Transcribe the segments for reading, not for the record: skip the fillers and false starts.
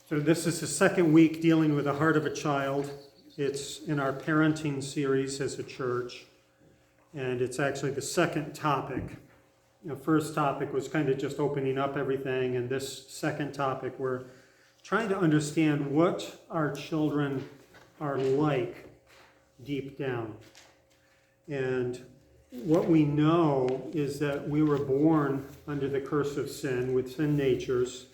So this is the second week dealing with the heart of a child. It's in our parenting series as a church, and it's actually the second topic. The first topic was kind of just opening up everything, and this second topic we're trying to understand what our children are like deep down. And what we know is that we were born under the curse of sin with sin natures,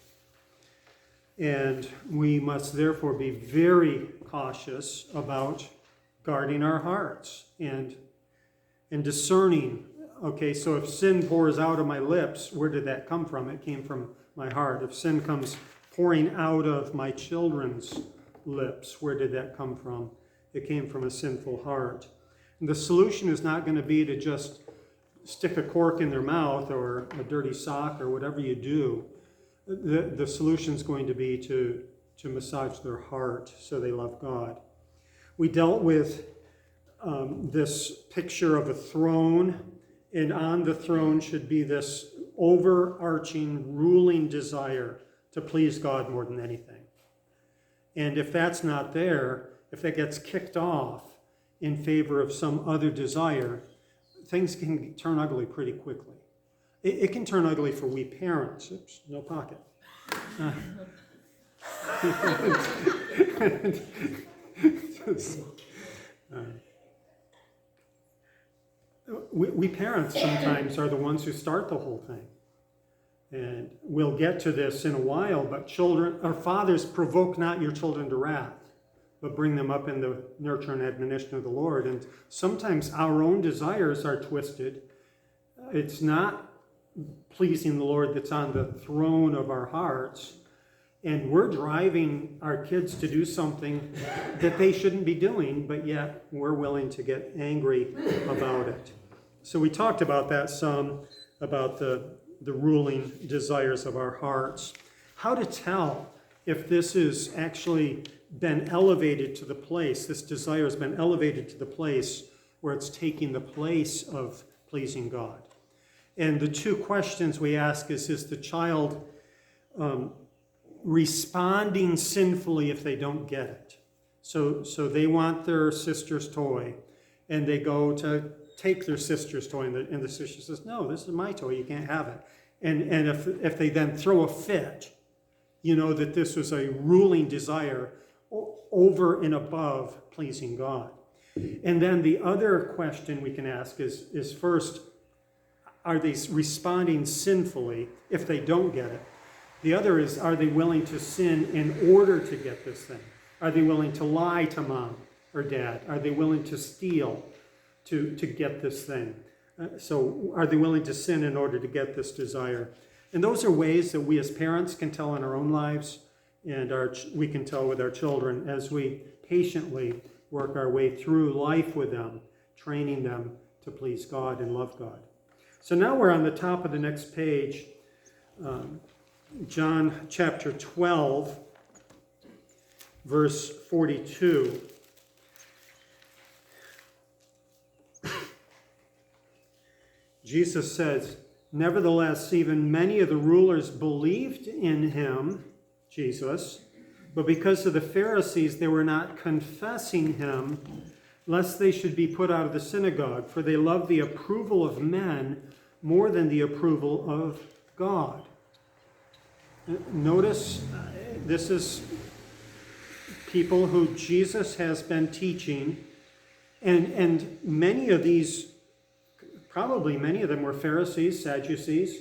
and we must therefore be very cautious about guarding our hearts and discerning. Okay, so if sin pours out of my lips, where did that come from? It came from my heart. If sin comes pouring out of my children's lips, where did that come from? It came from a sinful heart. And the solution is not going to be to just stick a cork in their mouth or a dirty sock or whatever you do. The solution is going to be to massage their heart so they love God. We dealt with this picture of a throne, and on the throne should be this overarching, ruling desire to please God more than anything. And if that's not there, if that gets kicked off in favor of some other desire, things can turn ugly pretty quickly. It can turn ugly for we parents. Oops, no pocket. We parents sometimes are the ones who start the whole thing. And we'll get to this in a while, but children, or fathers, provoke not your children to wrath, but bring them up in the nurture and admonition of the Lord. And sometimes our own desires are twisted. It's not pleasing the Lord that's on the throne of our hearts, and we're driving our kids to do something that they shouldn't be doing, but yet we're willing to get angry about it. So we talked about that some, about the ruling desires of our hearts. How to tell if this has actually been elevated to the place, this desire has been elevated to the place where it's taking the place of pleasing God. And the two questions we ask is the child responding sinfully if they don't get it? So they want their sister's toy, and they go to take their sister's toy, and the sister says, no, this is my toy, you can't have it. And if they then throw a fit, you know that this was a ruling desire over and above pleasing God. And then the other question we can ask is first, are they responding sinfully if they don't get it? The other is, are they willing to sin in order to get this thing? Are they willing to lie to mom or dad? Are they willing to steal to get this thing? So are they willing to sin in order to get this desire? And those are ways that we as parents can tell in our own lives, and we can tell with our children as we patiently work our way through life with them, training them to please God and love God. So now we're on the top of the next page, John chapter 12, verse 42. Jesus says, nevertheless, even many of the rulers believed in him, Jesus, but because of the Pharisees, they were not confessing him, lest they should be put out of the synagogue, for they loved the approval of men more than the approval of God. Notice, this is people who Jesus has been teaching, and many of these, probably many of them were Pharisees, Sadducees,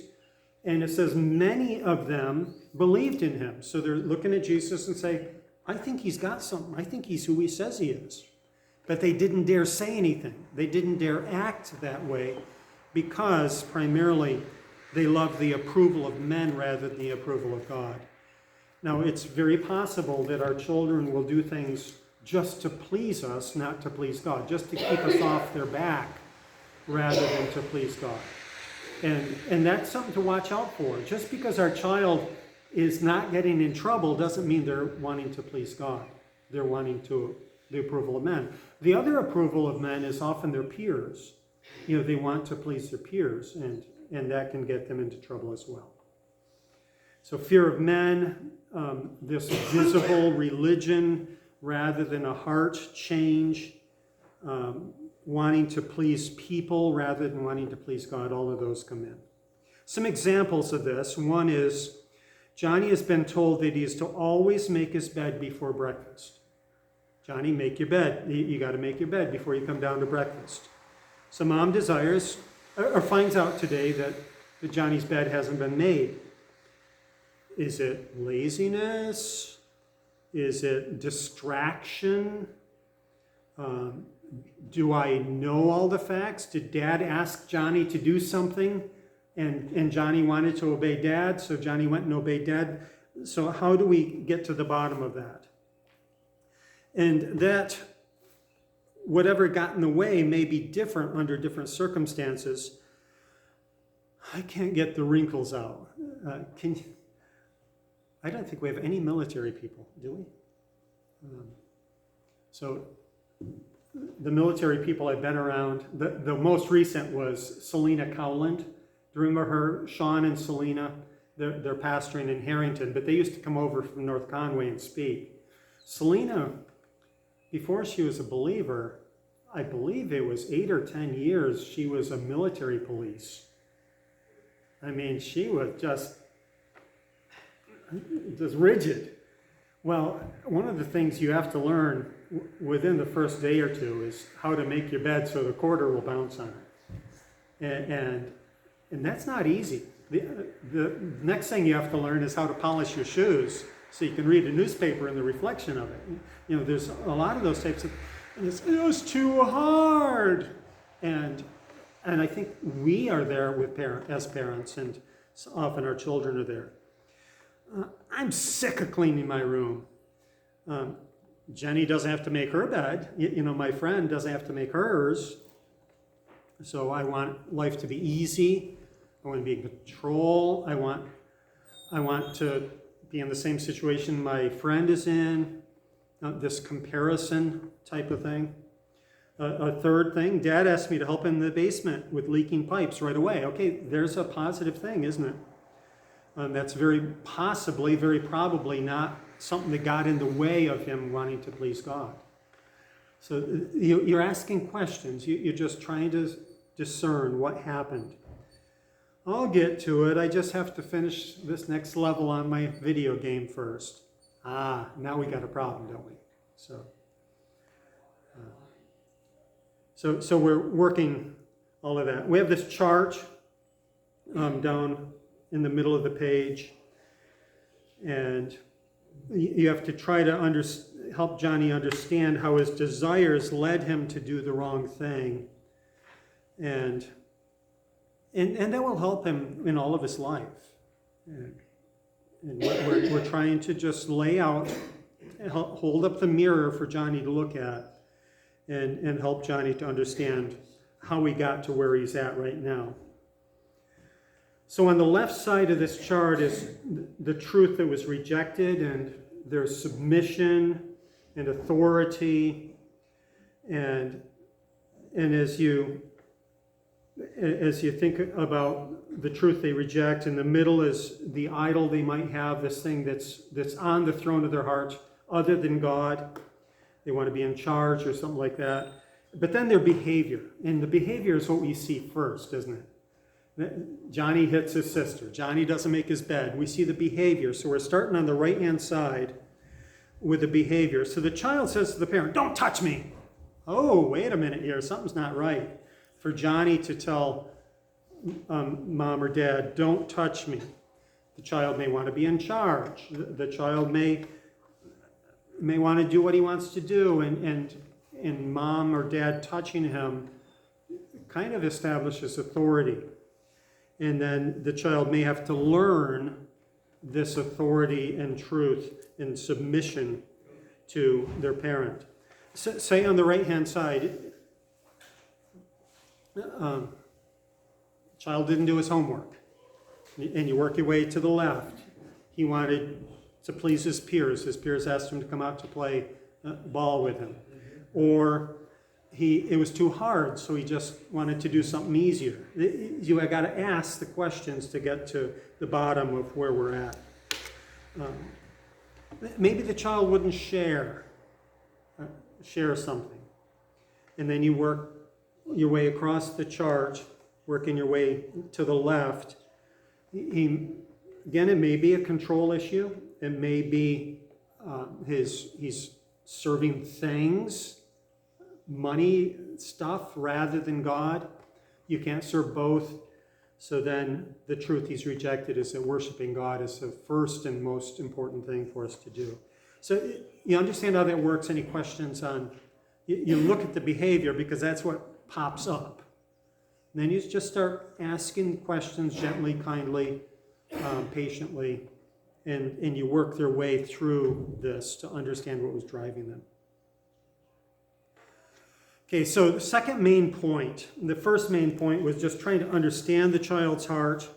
and it says many of them believed in him. So they're looking at Jesus and say, I think he's got something. I think he's who he says he is. But they didn't dare say anything. They didn't dare act that way because primarily they loved the approval of men rather than the approval of God. Now, it's very possible that our children will do things just to please us, not to please God, just to keep us off their back rather than to please God. And that's something to watch out for. Just because our child is not getting in trouble doesn't mean they're wanting to please God. They're wanting the approval of men. The other approval of men is often their peers. They want to please their peers, and that can get them into trouble as well. So fear of men, this visible religion rather than a heart change, wanting to please people rather than wanting to please God, all of those come in. Some examples of this. One is Johnny has been told that he is to always make his bed before breakfast. Johnny, make your bed. You got to make your bed before you come down to breakfast. So mom desires or finds out today that Johnny's bed hasn't been made. Is it laziness? Is it distraction? Do I know all the facts? Did Dad ask Johnny to do something and Johnny wanted to obey Dad, so Johnny went and obeyed Dad? So how do we get to the bottom of that? And that, whatever got in the way may be different under different circumstances. I can't get the wrinkles out. I don't think we have any military people, do we? So the military people I've been around, the most recent was Selena Cowland. Do you remember her? Sean and Selena, they're pastoring in Harrington, but they used to come over from North Conway and speak. Selena, before she was a believer, I believe it was 8 or 10 years, she was a military police. I mean, she was just rigid. Well, one of the things you have to learn within the first day or two is how to make your bed so the quarter will bounce on it. And that's not easy. The next thing you have to learn is how to polish your shoes so you can read a newspaper in the reflection of it. You know, there's a lot of those types of, and it was too hard. And I think we are there as parents, and so often our children are there. I'm sick of cleaning my room. Jenny doesn't have to make her bed. You know, my friend doesn't have to make hers. So I want life to be easy. I want to be in control. I want to be in the same situation my friend is in. This comparison type of thing. A third thing, Dad asked me to help in the basement with leaking pipes right away. Okay, there's a positive thing, isn't it? That's very probably not something that got in the way of him wanting to please God. So you're asking questions. You're just trying to discern what happened. I'll get to it. I just have to finish this next level on my video game first. Now we got a problem, don't we? So we're working all of that. We have this chart down in the middle of the page, and you have to try to help Johnny understand how his desires led him to do the wrong thing, and that will help him in all of his life. And we're trying to just lay out, hold up the mirror for Johnny to look at, and help Johnny to understand how he got to where he's at right now. So on the left side of this chart is the truth that was rejected, and there's submission and authority, and as you think about the truth they reject, in the middle is the idol they might have, this thing that's on the throne of their heart other than God. They want to be in charge or something like that. But then their behavior, and the behavior is what we see first, isn't it? Johnny hits his sister. Johnny doesn't make his bed. We see the behavior. So we're starting on the right-hand side with the behavior. So the child says to the parent, "Don't touch me." Oh, wait a minute here. Something's not right. For Johnny to tell mom or dad, "Don't touch me." The child may want to be in charge. The child may want to do what he wants to do, and mom or dad touching him kind of establishes authority. And then the child may have to learn this authority and truth and submission to their parent. So, say on the right-hand side, child didn't do his homework, and you work your way to the left. He wanted to please his peers. His peers asked him to come out to play ball with him. Or it was too hard, so he just wanted to do something easier. You got to ask the questions to get to the bottom of where we're at. Maybe the child wouldn't share something. And then you work your way across the chart, working your way to the left. Again, it may be a control issue. It may be he's serving things, money, stuff, rather than God. You can't serve both. So then the truth he's rejected is that worshiping God is the first and most important thing for us to do. So you understand how that works? Any questions on, you look at the behavior because that's what pops up. And then you just start asking questions gently, kindly, patiently, and you work their way through this to understand what was driving them. Okay, so the second main point, the first main point was just trying to understand the child's heart,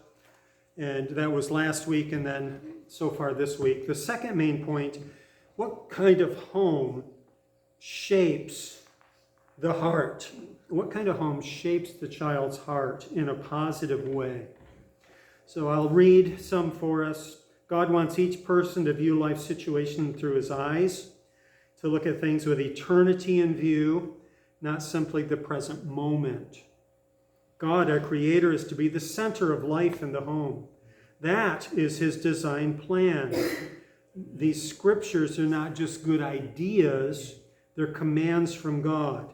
and that was last week and then so far this week. The second main point, what kind of home shapes the heart? What kind of home shapes the child's heart in a positive way? So I'll read some for us. God wants each person to view life's situation through his eyes, to look at things with eternity in view, not simply the present moment. God, our Creator, is to be the center of life in the home. That is his design plan. These scriptures are not just good ideas, they're commands from God.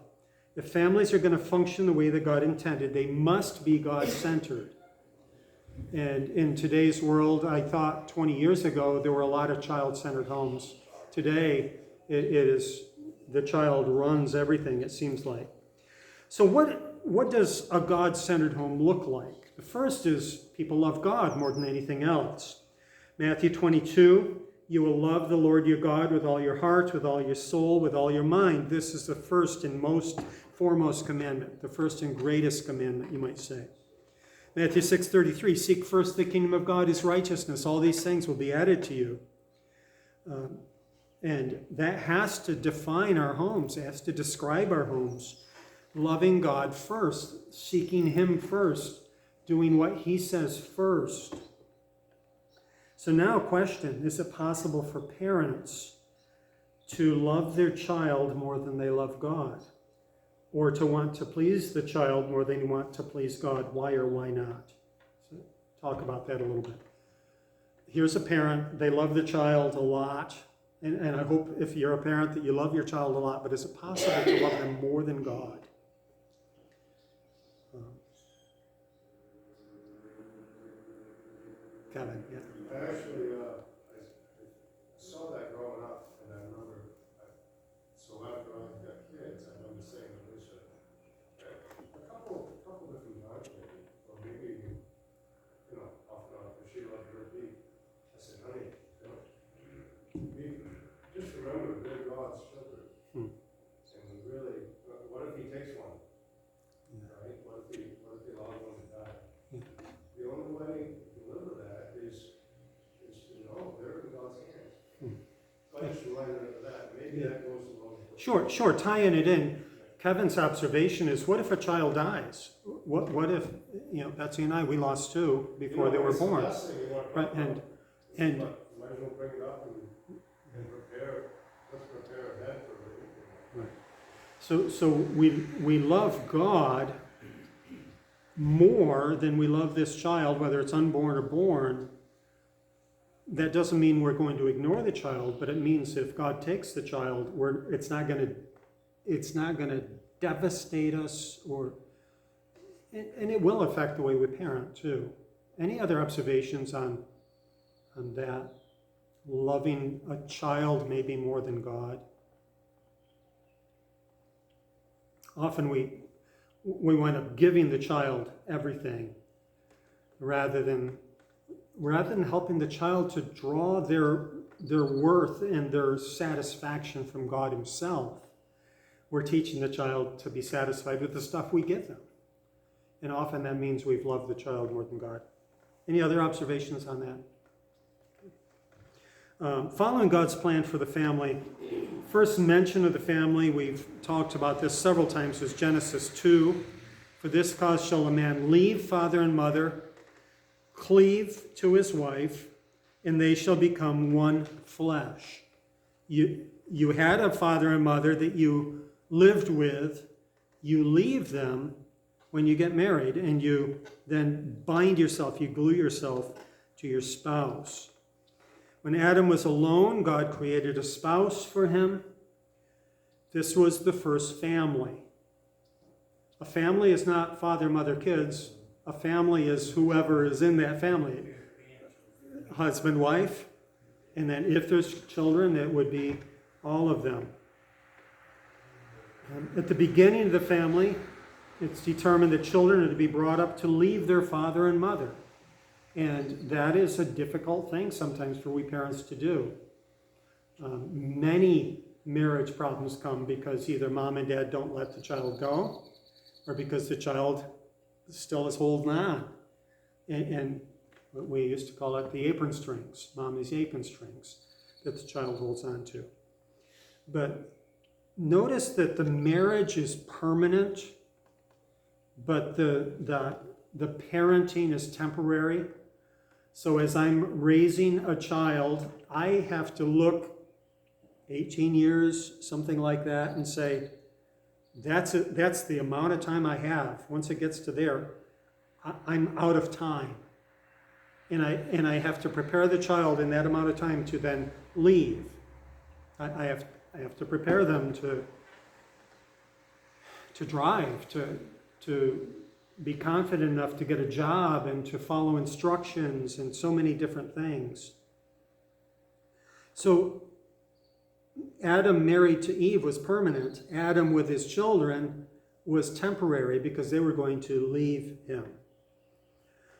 If families are going to function the way that God intended, they must be God-centered. And in today's world, I thought 20 years ago there were a lot of child-centered homes. Today, it is the child runs everything, it seems like. So what does a God-centered home look like? The first is people love God more than anything else. Matthew 22, you will love the Lord your God with all your heart, with all your soul, with all your mind. This is the first and foremost commandment, the first and greatest commandment, you might say. Matthew 6:33, seek first the kingdom of God, his righteousness. All these things will be added to you. And that has to define our homes. It has to describe our homes. Loving God first, seeking him first, doing what he says first. So now question, is it possible for parents to love their child more than they love God? Or to want to please the child more than you want to please God? Why or why not? So talk about that a little bit. Here's a parent, they love the child a lot. And I hope if you're a parent that you love your child a lot, but is it possible to love them more than God? Kevin, yeah. Actually, I saw that growing up, and I remember, so after I got kids, I remember saying to Alicia, a couple different times maybe, or maybe, off and on, if she loved her beat, I said, honey, just remember, we're God's children. And we really, what if he takes one? Right? What if he allows one to die? The only way to deliver that is to know they're in God's hands. So I just reminded her of that. Maybe that goes along with Sure. Tying it in, Kevin's observation is, what if a child dies? What if, Betsy and I, we lost two before they were born. Right, and might as well bring it up and prepare. Let's prepare ahead for it. Right. So we love God more than we love this child, whether it's unborn or born. That doesn't mean we're going to ignore the child, but it means if God takes the child, it's not going to devastate us, and it will affect the way we parent too. Any other observations on that? Loving a child maybe more than God. Often we wind up giving the child everything rather than helping the child to draw their worth and their satisfaction from God himself. We're teaching the child to be satisfied with the stuff we give them. And often that means we've loved the child more than God. Any other observations on that? Following God's plan for the family, first mention of the family, we've talked about this several times, is Genesis 2. For this cause shall a man leave father and mother, cleave to his wife, and they shall become one flesh. You had a father and mother that you lived with. You leave them when you get married, and you then bind yourself, you glue yourself to your spouse. When Adam was alone, God created a spouse for him. This was the first family. A family is not father, mother, kids. A family is whoever is in that family. Husband, wife, and then if there's children, it would be all of them. At the beginning of the family, it's determined that children are to be brought up to leave their father and mother. And that is a difficult thing sometimes for we parents to do. Many marriage problems come because either mom and dad don't let the child go, or because the child still is holding on. And what we used to call it the apron strings, mommy's apron strings, that the child holds on to. But notice that the marriage is permanent, but the parenting is temporary. So as I'm raising a child, I have to look 18 years, something like that, and say, that's the amount of time I have. Once it gets to there, I'm out of time. And I have to prepare the child in that amount of time to then leave. I have to prepare them to drive, to be confident enough to get a job and to follow instructions and so many different things. So Adam married to Eve was permanent. Adam with his children was temporary because they were going to leave him.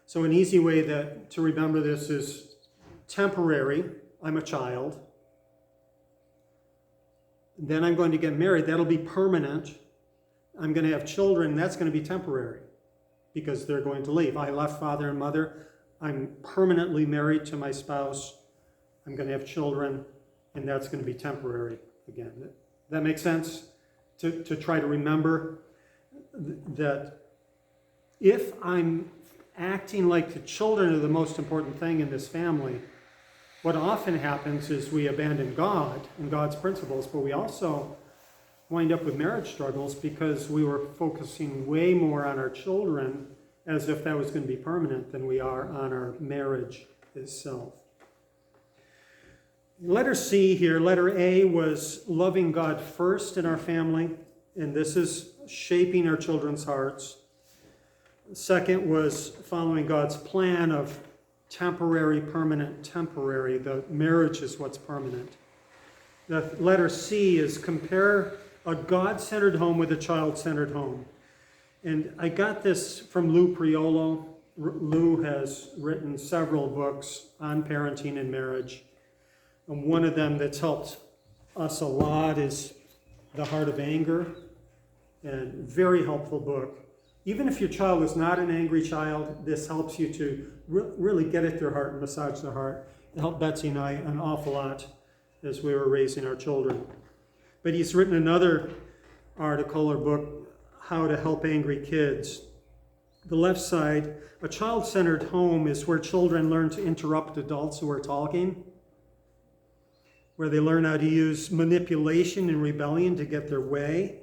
So an easy way to remember this is temporary. I'm a child. Then I'm going to get married. That'll be permanent. I'm going to have children. That's going to be temporary because they're going to leave. I left father and mother. I'm permanently married to my spouse. I'm going to have children, and that's going to be temporary again. That makes sense? To try to remember that if I'm acting like the children are the most important thing in this family, what often happens is we abandon God and God's principles, but we also wind up with marriage struggles because we were focusing way more on our children as if that was going to be permanent than we are on our marriage itself. Letter C here, letter A was loving God first in our family, and this is shaping our children's hearts. Second was following God's plan of temporary, permanent, temporary. The marriage is what's permanent. The letter C is compare a God-centered home with a child-centered home. And I got this from Lou Priolo. Lou has written several books on parenting and marriage. And one of them that's helped us a lot is The Heart of Anger. And very helpful book. Even if your child is not an angry child, this helps you to really get at their heart and massage their heart. It helped Betsy and I an awful lot as we were raising our children. But he's written another article or book, How to Help Angry Kids. The left side, a child-centered home is where children learn to interrupt adults who are talking, where they learn how to use manipulation and rebellion to get their way,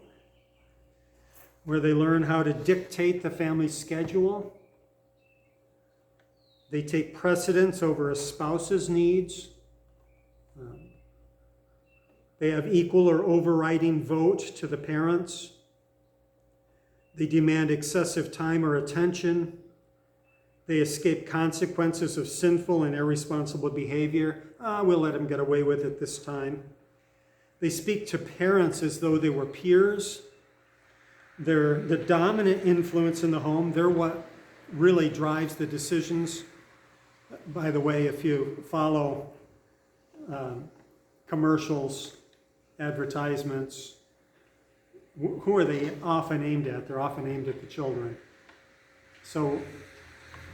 where they learn how to dictate the family schedule. They take precedence over a spouse's needs. They have equal or overriding vote to the parents. They demand excessive time or attention. They escape consequences of sinful and irresponsible behavior. We'll let them get away with it this time. They speak to parents as though they were peers. They're the dominant influence in the home. They're what really drives the decisions. By the way, if you follow commercials, advertisements, who are they often aimed at? They're often aimed at the children. So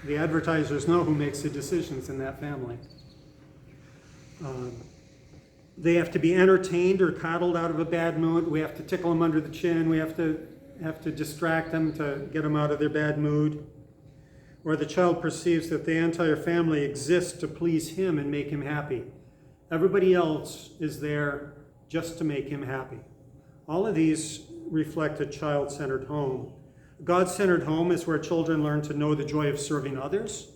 the advertisers know who makes the decisions in that family. They have to be entertained or coddled out of a bad mood. We have to tickle them under the chin. We have to distract them to get them out of their bad mood. or the child perceives that the entire family exists to please him and make him happy. Everybody else is there just to make him happy. All of these reflect a child-centered home. A God-centered home is where children learn to know the joy of serving others,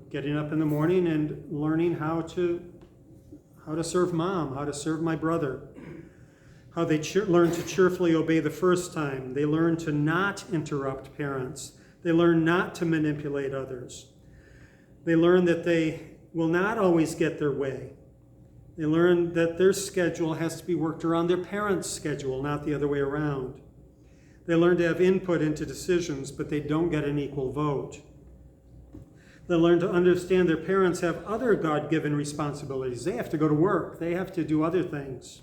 getting up in the morning and learning how to serve mom, how to serve my brother, how they learn to cheerfully obey the first time. They learn to not interrupt parents. They learn not to manipulate others. They learn that they will not always get their way. They learn that their schedule has to be worked around their parents' schedule, not the other way around. They learn to have input into decisions, but they don't get an equal vote. They learn to understand their parents have other God-given responsibilities. They have to go to work. They have to do other things.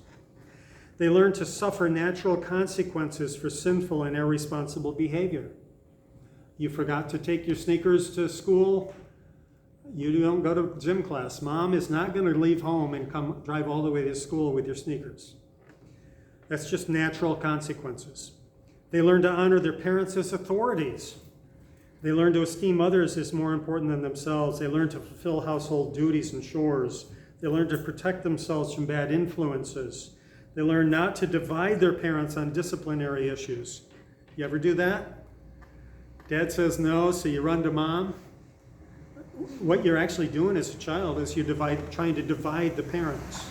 They learn to suffer natural consequences for sinful and irresponsible behavior. You forgot to take your sneakers to school. You don't go to gym class. Mom is not going to leave home and come drive all the way to school with your sneakers. That's just natural consequences. They learn to honor their parents as authorities. They learn to esteem others as more important than themselves. They learn to fulfill household duties and chores. They learn to protect themselves from bad influences. They learn not to divide their parents on disciplinary issues. You ever do that? Dad says no, so you run to mom. What you're actually doing as a child is you're trying to divide the parents.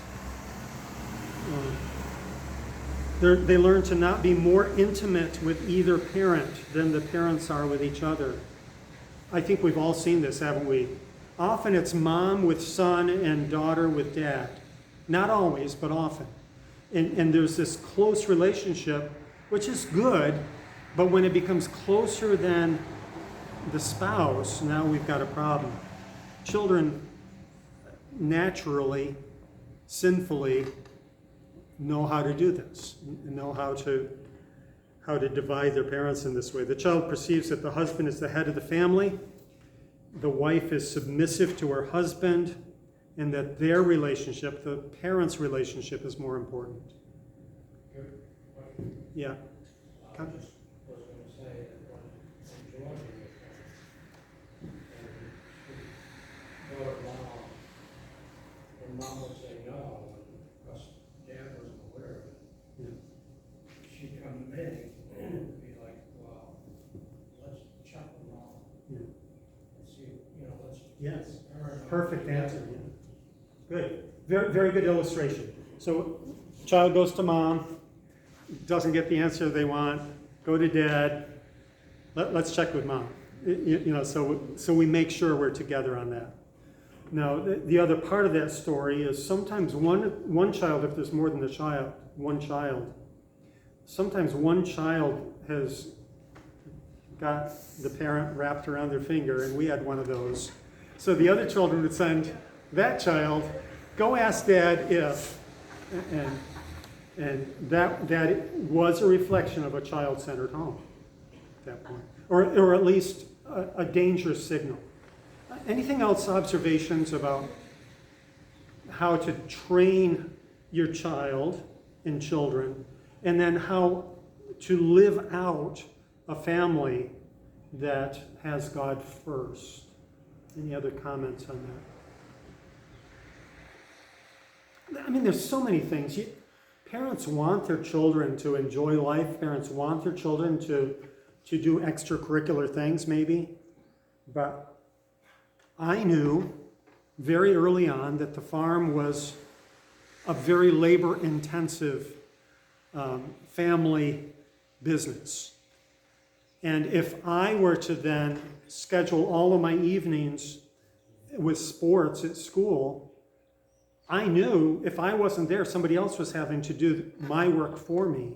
They learn to not be more intimate with either parent than the parents are with each other. I think we've all seen this, haven't we? Often it's mom with son and daughter with dad. Not always, but often. And there's this close relationship, which is good, but when it becomes closer than the spouse, now we've got a problem. Children naturally, sinfully, know how to do this, know how to divide their parents in this way. The child perceives that the husband is the head of the family, the wife is submissive to her husband, and that their relationship, the parents' relationship, is more important. Yeah. I just was going to say that when Georgia was born, and go to mom, and mom would say no, because dad wasn't aware of it. Yeah. She'd come to me and be like, well, let's check with mom. Yeah. And see, let's. Yes. compare it. Perfect answer. Yeah. Good. Very, very good illustration. So, child goes to mom, doesn't get the answer they want, go to dad, let's check with mom. So we make sure we're together on that. Now, the other part of that story is sometimes one child, if there's more than one child, sometimes one child has got the parent wrapped around their finger, and we had one of those. So the other children would send that child, go ask dad if, and that was a reflection of a child-centered home at that point, or at least a dangerous signal. Anything else, observations about how to train your child and children, and then how to live out a family that has God first? Any other comments on that? I mean, there's so many things. Parents want their children to enjoy life. Parents want their children to do extracurricular things, maybe. But I knew very early on that the farm was a very labor-intensive family business. And if I were to then schedule all of my evenings with sports at school, I knew if I wasn't there, somebody else was having to do my work for me.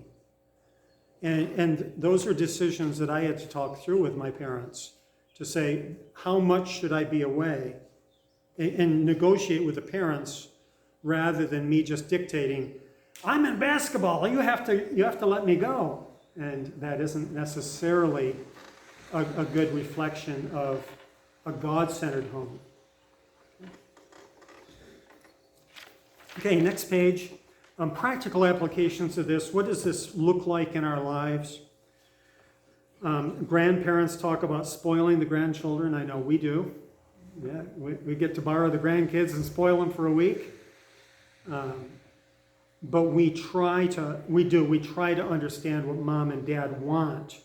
And those are decisions that I had to talk through with my parents to say, how much should I be away? And negotiate with the parents rather than me just dictating, I'm in basketball, you have to let me go. And that isn't necessarily a good reflection of a God-centered home. Okay, next page. Practical applications of this. What does this look like in our lives? Grandparents talk about spoiling the grandchildren. I know we do. Yeah, we get to borrow the grandkids and spoil them for a week. But we try to understand what mom and dad want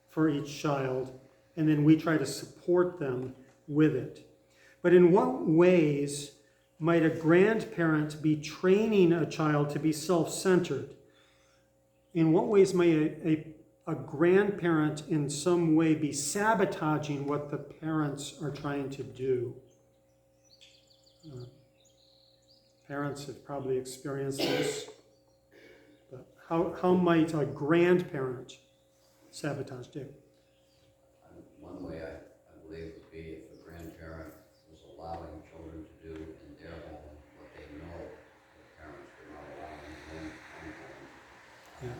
for each child, and then we try to support them with it. But in what ways might a grandparent be training a child to be self-centered? In what ways may a grandparent in some way be sabotaging what the parents are trying to do? Parents have probably experienced this. But how might a grandparent sabotage? Dick? One way I believe would be if a grandparent was allowing children to do in their home what they know the parents were not allowing in their home. Yeah.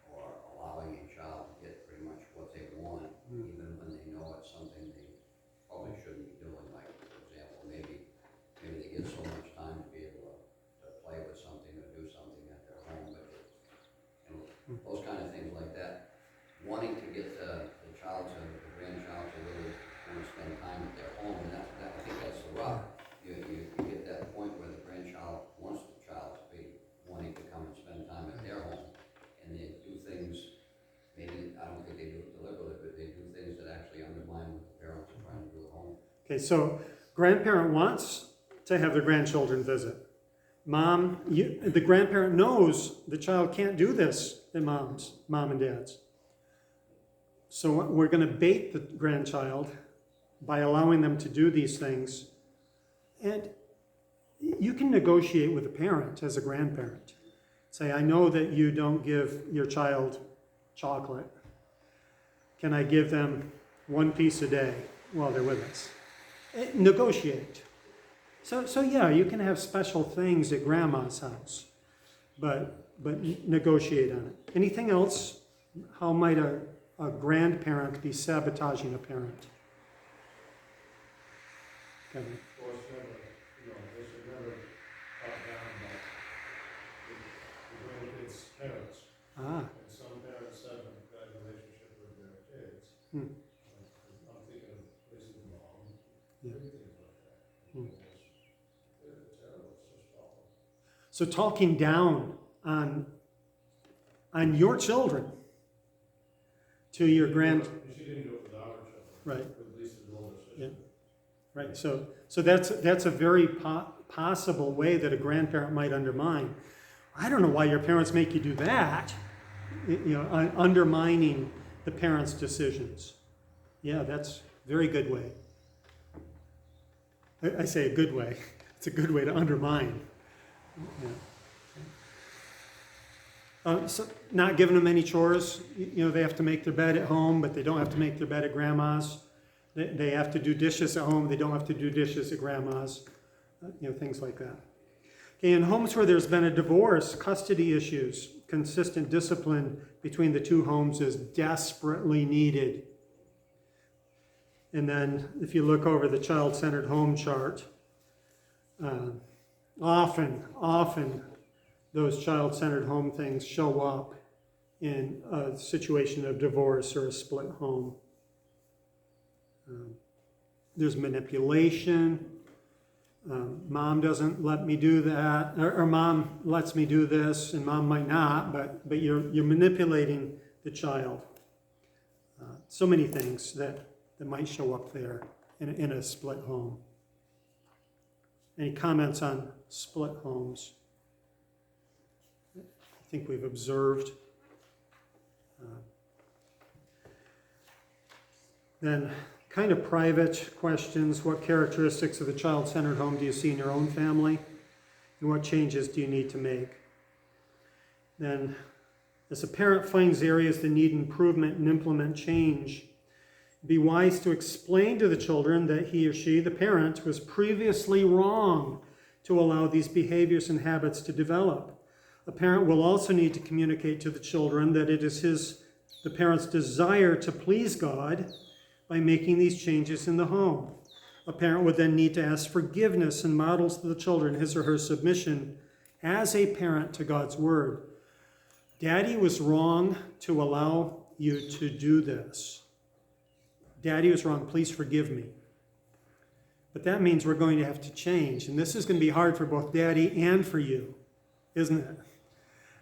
Or allowing a child to get pretty much what they want, even when they know it's something they probably shouldn't be doing. Like, for example, maybe they get so much time to be able to play with something or do something at their home, but those kind of things like that. Wanting to get the grandchild to really want to spend time at their home, and I think that's the rub. You get that point where the grandchild wants the child to be wanting to come and spend time at their home, and they do things, maybe, I don't think they do it deliberately, but they do things that actually undermine what the parents are trying to do at home. Okay, So grandparent wants to have their grandchildren visit. The grandparent knows the child can't do this at mom and dad's. So we're going to bait the grandchild by allowing them to do these things. And you can negotiate with a parent as a grandparent. Say, I know that you don't give your child chocolate. Can I give them one piece a day while they're with us? Negotiate. So yeah, you can have special things at grandma's house, but negotiate on it. Anything else? How might a grandparent be sabotaging a parent? Kevin. Well, it's never, they should never talk down about the grandkids' parents. Ah. And some parents have a bad relationship with their kids. Hmm. I'm thinking of Lisa's mom, Yeah. things like that. Hmm. It's terrible, it's just awful. So talking down on your children to your She didn't do it with our children. Right. With Lisa's older sister. Yeah. Right, so that's a very possible way that a grandparent might undermine. I don't know why your parents make you do that. Undermining the parents' decisions. Yeah, that's a very good way. I say a good way. It's a good way to undermine. Yeah. So not giving them any chores. They have to make their bed at home, but they don't have to make their bed at grandma's. They have to do dishes at home. They don't have to do dishes at grandma's. Things like that. Okay, in homes where there's been a divorce, custody issues, consistent discipline between the two homes is desperately needed. And then if you look over the child-centered home chart, often those child-centered home things show up in a situation of divorce or a split home. There's manipulation. Mom doesn't let me do that, or mom lets me do this, and mom might not, but you're manipulating the child. So many things that might show up there in a split home. Any comments on split homes? I think we've observed. Then kind of private questions. What characteristics of the child-centered home do you see in your own family? And what changes do you need to make? Then, as a parent finds areas that need improvement and implement change, be wise to explain to the children that he or she, the parent, was previously wrong to allow these behaviors and habits to develop. A parent will also need to communicate to the children that it is the parent's desire to please God by making these changes in the home. A parent would then need to ask forgiveness and models to the children his or her submission as a parent to God's word. Daddy was wrong to allow you to do this. Daddy was wrong, please forgive me. But that means we're going to have to change. And this is going to be hard for both Daddy and for you, isn't it?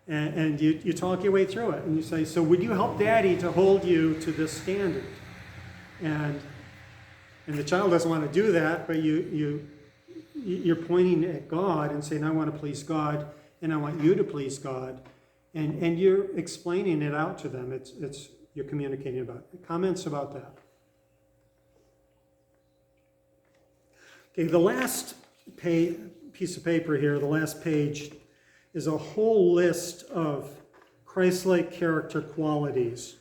And you talk your way through it. And you say, so would you help Daddy to hold you to this standard? And the child doesn't want to do that, but you're pointing at God and saying, I want to please God, and I want you to please God. And you're explaining it out to them. It's you're communicating about it. Comments about that? Okay, the last piece of paper here, the last page, is a whole list of Christ-like character qualities.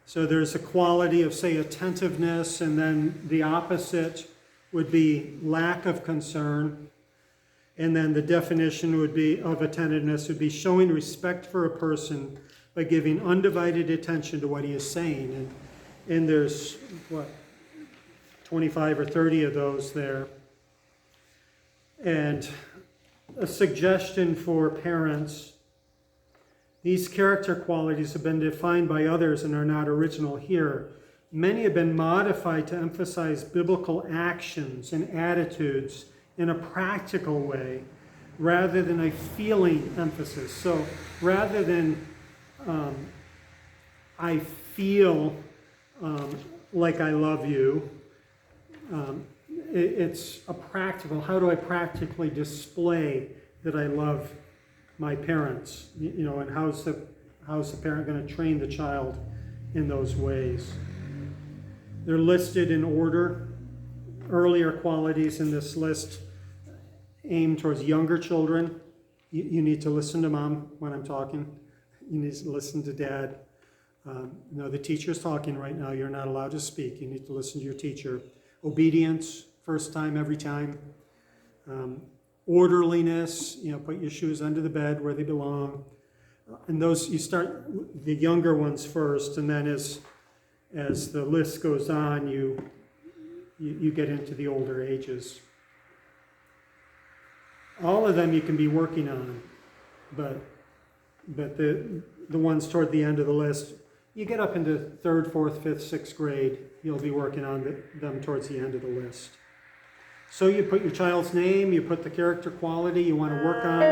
So there's a quality of, say, attentiveness, and then the opposite would be lack of concern. And then the definition would be of attentiveness would be showing respect for a person by giving undivided attention to what he is saying. And there's, 25 or 30 of those there. And a suggestion for parents: these character qualities have been defined by others and are not original here. Many have been modified to emphasize biblical actions and attitudes in a practical way rather than a feeling emphasis. So rather than I feel like I love you, it's a practical, how do I practically display that I love my parents? And how's the parent going to train the child in those ways? They're listed in order. Earlier qualities in this list aim towards younger children. You need to listen to Mom when I'm talking. You need to listen to Dad. The teacher's talking right now. You're not allowed to speak. You need to listen to your teacher. Obedience, first time, every time. Orderliness, put your shoes under the bed where they belong. And those, you start the younger ones first, and then as the list goes on, you get into the older ages. All of them you can be working on, but the ones toward the end of the list, you get up into 3rd, 4th, 5th, 6th grade, you'll be working on them towards the end of the list. So you put your child's name, you put the character quality you want to work on,